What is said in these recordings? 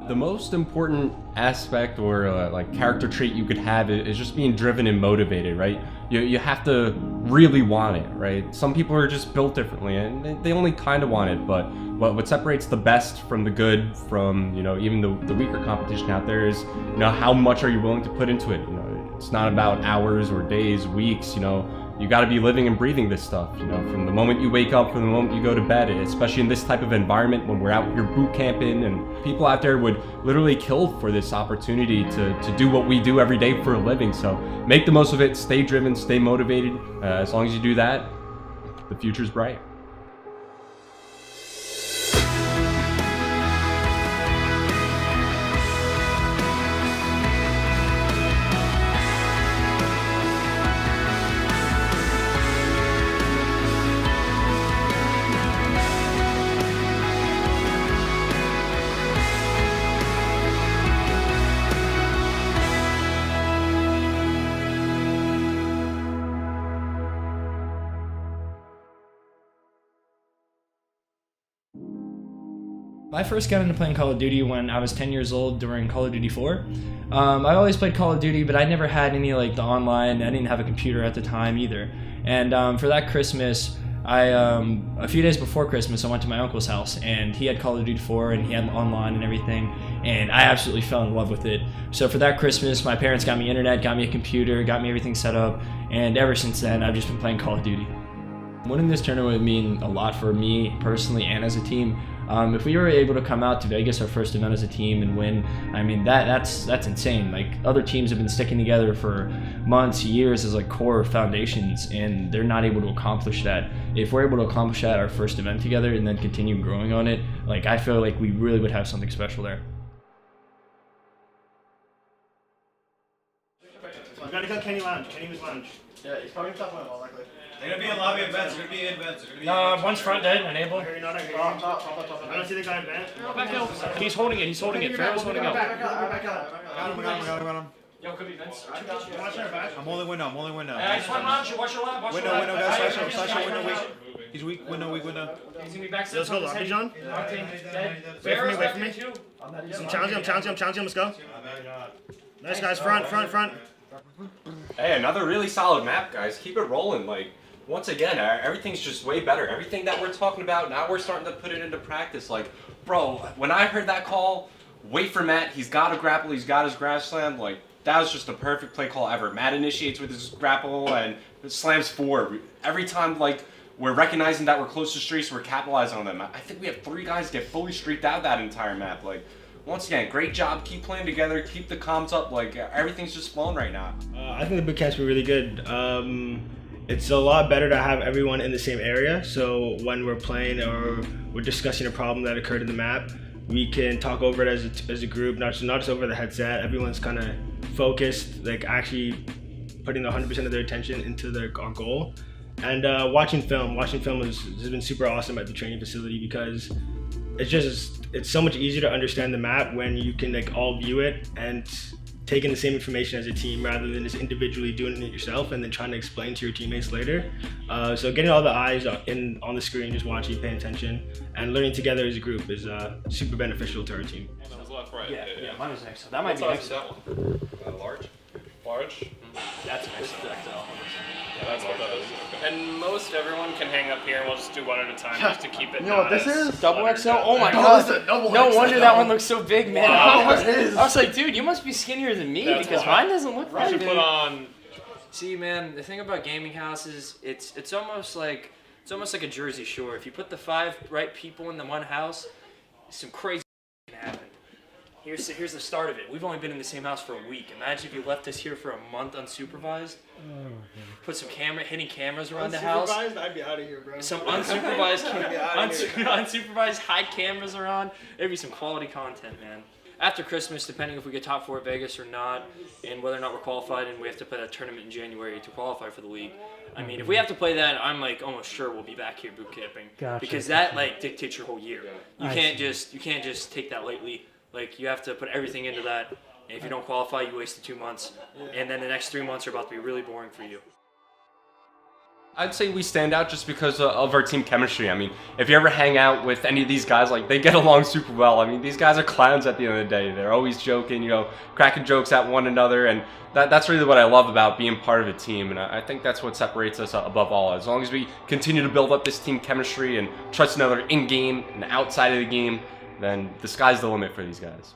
The most important aspect or like character trait you could have is just being driven and motivated, right? You have to really want it, right? Some people are just built differently and they only kind of want it, but what separates the best from the good from, even the weaker competition out there is, how much are you willing to put into it? It's not about hours or days, weeks, you got to be living and breathing this stuff, from the moment you wake up, from the moment you go to bed, especially in this type of environment when we're out here boot camping, and people out there would literally kill for this opportunity to do what we do every day for a living. So make the most of it, stay driven, stay motivated. As long as you do that, the future's bright. I first got into playing Call of Duty when I was 10 years old during Call of Duty 4. I always played Call of Duty, but I never had any the online. I didn't have a computer at the time either. And for that Christmas, a few days before Christmas, I went to my uncle's house, and he had Call of Duty 4, and he had online and everything, and I absolutely fell in love with it. So for that Christmas, my parents got me internet, got me a computer, got me everything set up, and ever since then, I've just been playing Call of Duty. Winning this tournament would mean a lot for me personally and as a team. If we were able to come out to Vegas, our first event as a team, and win, I mean that's insane. Like, other teams have been sticking together for months, years as core foundations, and they're not able to accomplish that. If we're able to accomplish that our first event together and then continue growing on it, I feel like we really would have something special there. We gotta go Kenny Lounge. Kenny's Lounge. Yeah, he's probably top one, likely. They're gonna be in lobby events. They're gonna be in events. One's front dead, enable. You're not I don't see the guy in vent. He's holding it. Pharaoh's holding it. Got him. Yo, could be Vince. Watch our back. I'm holding window. Just one launch. Watch your lap. Window, guys. Slash window weak. He's weak. Window. He's gonna be back. Let's go, Lobby John. Wait for me. I'm challenging him. Let's go. Nice, guys. Front. Hey, another really solid map, guys. Keep it rolling. Once again, everything's just way better. Everything that we're talking about, now we're starting to put it into practice. Bro, when I heard that call, wait for Matt, he's got a grapple, he's got his grab slam, that was just the perfect play call ever. Matt initiates with his grapple and slams forward. Every time, we're recognizing that we're close to streaks, we're capitalizing on them. I think we have 3 guys get fully streaked out that entire map. Once again, great job. Keep playing together. Keep the comms up. Everything's just flowing right now. I think the boot camp's been really good. It's a lot better to have everyone in the same area, so when we're playing or we're discussing a problem that occurred in the map, we can talk over it as a group, not just over the headset. Everyone's kind of focused, actually putting 100% of their attention into our goal. And watching film has been super awesome at the training facility, because it's so much easier to understand the map when you can all view it and taking the same information as a team rather than just individually doing it yourself and then trying to explain to your teammates later. So getting all the eyes on the screen, just watching, paying attention, and learning together as a group is super beneficial to our team. That was left, right? Yeah, mine was next. That might be next. That one? Large. Large? That's next. Yeah, that's what that is. Okay. And most everyone can hang up here, and we'll just do one at a time just to keep it. You know what this is? Double XL? Oh my No, god. this is a double No XL. wonder that one looks so big, man. Wow, it is. I was like, dude, you must be skinnier than me, That's because why. mine doesn't look You right. should put on. See, man, the thing about gaming houses, it's almost like a Jersey Shore. If you put the 5 right people in the one house, some crazy can happen. Here's the start of it. We've only been in the same house for a week. Imagine if you left us here for a month unsupervised. Put some hidden cameras around the house. Unsupervised? I'd be out of here, bro. Some unsupervised, outta here. unsupervised hide cameras around. There'd be some quality content, man. After Christmas, depending if we get top 4 at Vegas or not, and whether or not we're qualified, and we have to play that tournament in January to qualify for the league. I mean, if we have to play that, I'm almost sure we'll be back here boot camping. Gotcha. Because that dictates your whole year. You can't just take that lightly. You have to put everything into that. And if you don't qualify, you wasted 2 months. And then the next 3 months are about to be really boring for you. I'd say we stand out just because of our team chemistry. I mean, if you ever hang out with any of these guys, like, they get along super well. I mean, these guys are clowns at the end of the day. They're always joking, you know, cracking jokes at one another, and that's really what I love about being part of a team, and I think that's what separates us above all. As long as we continue to build up this team chemistry and trust another in-game and outside of the game, then the sky's the limit for these guys.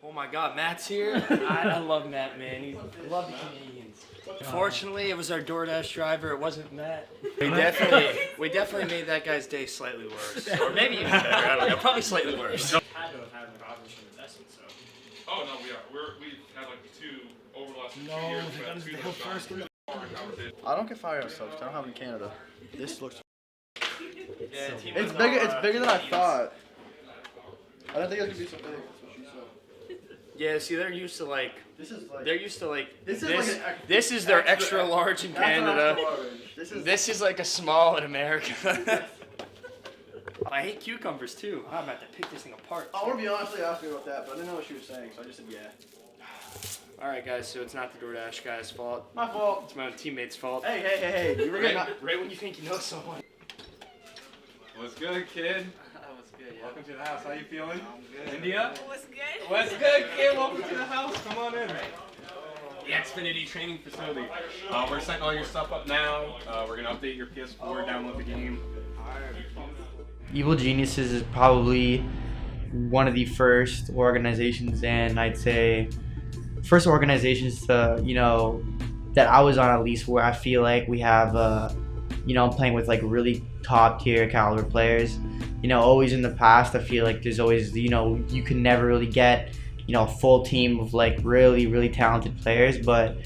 Oh my God, Matt's here. I love Matt, man. I love the Canadians. Fortunately, it was our DoorDash driver. It wasn't Matt. We definitely made that guy's day slightly worse, or maybe even better. I don't know. Probably slightly worse. Oh no, we are. We've had like 2 over the last 2 years. We've had 2 first. I don't get fire subs. I don't have in Canada. This looks. Yeah, It's bigger. It's bigger than I thought. I didn't think it was gonna be so big. That's what she said. Yeah, see, they're used to like. This is like. They're used to like. This is This, like an this is their extra large in That's an Canada. extra large. This is like a small in America. I hate cucumbers too. I'm about to pick this thing apart. I want to be honestly asking about that, but I didn't know what she was saying, so I just said yeah. Alright guys, so it's not the DoorDash guy's fault. My fault. It's my own teammate's fault. Hey. You were getting. Right when you think you know someone. What's good, kid? What's good, yeah. Welcome to the house. How you feeling? I'm good. India? What's good? What's good, kid? Welcome to the house. Come on in. The Xfinity training facility. We're setting all your stuff up now. We're gonna update your PS4, download the game. Evil Geniuses is probably one of the first organizations, and I'd say first organizations to, you know, that I was on, at least, where I feel like we have, you know, playing with like really top tier caliber players. You know, always in the past, I feel like there's always, you know, you can never really get, you know, a full team of like really talented players, but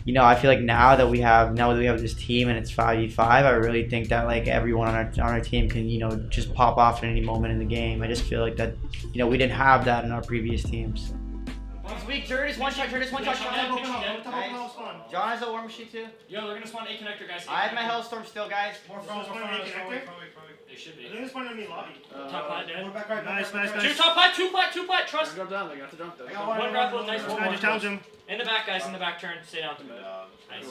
you know, I feel like now that we have this team and it's 5v5, I really think that like everyone on our team can, you know, just pop off at any moment in the game. I just feel like that, you know, we didn't have that in our previous teams. He's weak, Turd is one shot, John has a war machine too. Yo, they're gonna spawn A connector, guys. I have my Hellstorm still, guys. They should be. I think it's one in the lobby. Top plat, dead. Nice. 2 top plat, 2 plat, trust. Jump down. They got to jump though. One grapple, nice one. I just challenged him. In the back, guys, in the back turn. Stay down.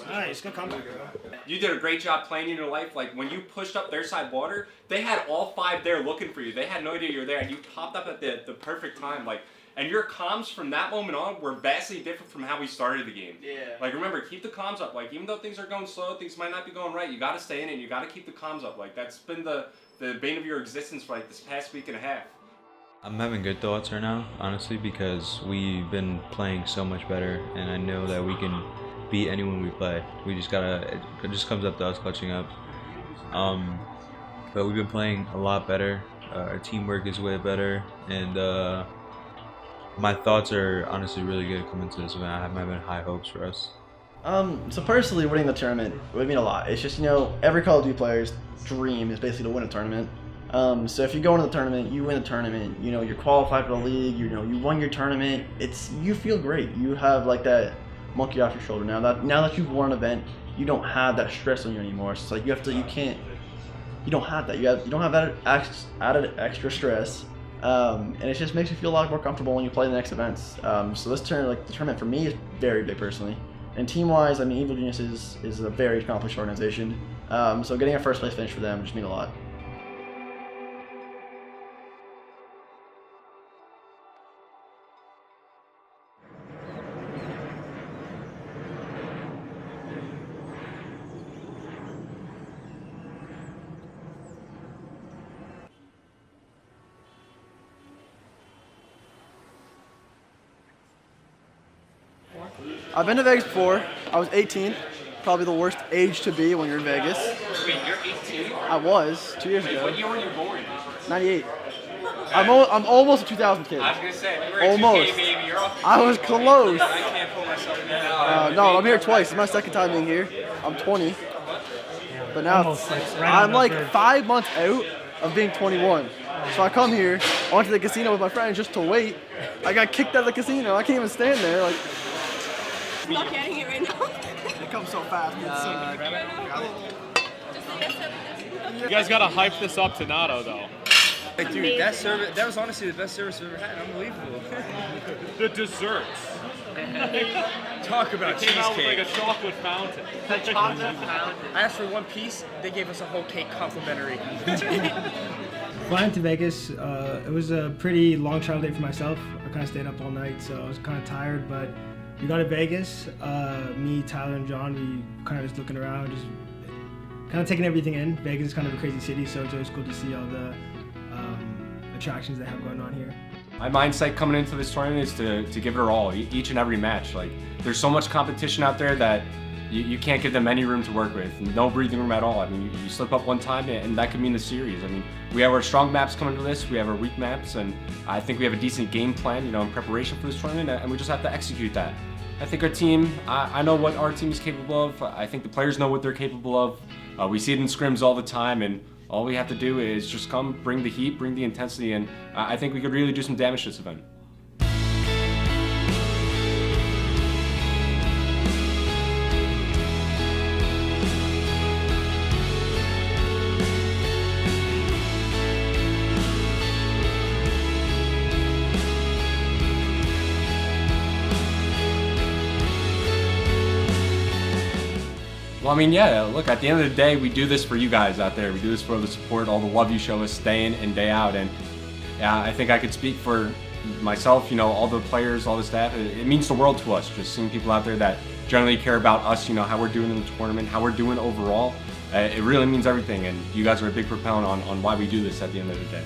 Nice, good comeback, bro. You did a great job playing in your life. Like, when you pushed up their side water, they had all 5 there looking for you. They had no idea you were there, and you popped up at the perfect time. Like, and your comms from that moment on were vastly different from how we started the game. Yeah. Like, remember, keep the comms up. Like, even though things are going slow, things might not be going right, you gotta stay in it, and you gotta keep the comms up. Like, that's been the bane of your existence for like this past week and a half. I'm having good thoughts right now, honestly, because we've been playing so much better, and I know that we can beat anyone we play. We just gotta, it just comes up to us clutching up. But we've been playing a lot better. Our teamwork is way better, and my thoughts are honestly really good coming to this event. I have my high hopes for us. So personally, winning the tournament would mean a lot. It's just, you know, every Call of Duty player's dream is basically to win a tournament. So if you go into the tournament, you win the tournament, you know, you're qualified for the league, you know, you won your tournament, you feel great. You have like that monkey off your shoulder now that you've won an event, you don't have that stress on you anymore. So it's like you don't have that. You don't have that added extra stress. And it just makes you feel a lot more comfortable when you play the next events. So this the tournament for me is very big personally. And team-wise, I mean, Evil Geniuses is a very accomplished organization. So getting a first place finish for them just means a lot. I've been to Vegas before. I was 18. Probably the worst age to be when you're in Vegas. Wait, you're 18? I was 2 years ago. What year were you born? 98. I'm almost a 2000 kid. I was gonna say, if you were a Almost. 2K baby, you're off. I was close. I can't pull myself together. No, I'm here twice. It's my second time being here. I'm 20. But now I'm like 5 months out of being 21. So I come here, I went to the casino with my friends just to wait. I got kicked out of the casino. I can't even stand there. Like, I'm not getting it right now. it comes so fast. You guys gotta hype this up to Nato though. Dude, that was honestly the best service I've ever had. Unbelievable. The desserts. Talk about Came out with like a chocolate fountain. I asked for one piece. They gave us a whole cake complimentary. Flying to Vegas, it was a pretty long travel day for myself. I kind of stayed up all night, so I was kind of tired. But we got to Vegas. Me, Tyler, and John, we kind of just looking around, just kind of taking everything in. Vegas is kind of a crazy city, so it's always cool to see all the attractions they have going on here. My mindset coming into this tournament is to give it our all, each and every match. Like, there's so much competition out there that you can't give them any room to work with. No breathing room at all. I mean, you slip up one time and that could mean the series. I mean, we have our strong maps coming to this, we have our weak maps, and I think we have a decent game plan, in preparation for this tournament, and we just have to execute that. I think our team, I know what our team is capable of. I think the players know what they're capable of. We see it in scrims all the time, and all we have to do is just come, bring the heat, bring the intensity, and I think we could really do some damage to this event. Well, I mean, yeah, look, at the end of the day, we do this for you guys out there. We do this for the support, all the love you show us day in and day out. And yeah, I think I could speak for myself, all the players, all the staff. It means the world to us, just seeing people out there that generally care about us, how we're doing in the tournament, how we're doing overall. It really means everything, and you guys are a big proponent on why we do this at the end of the day.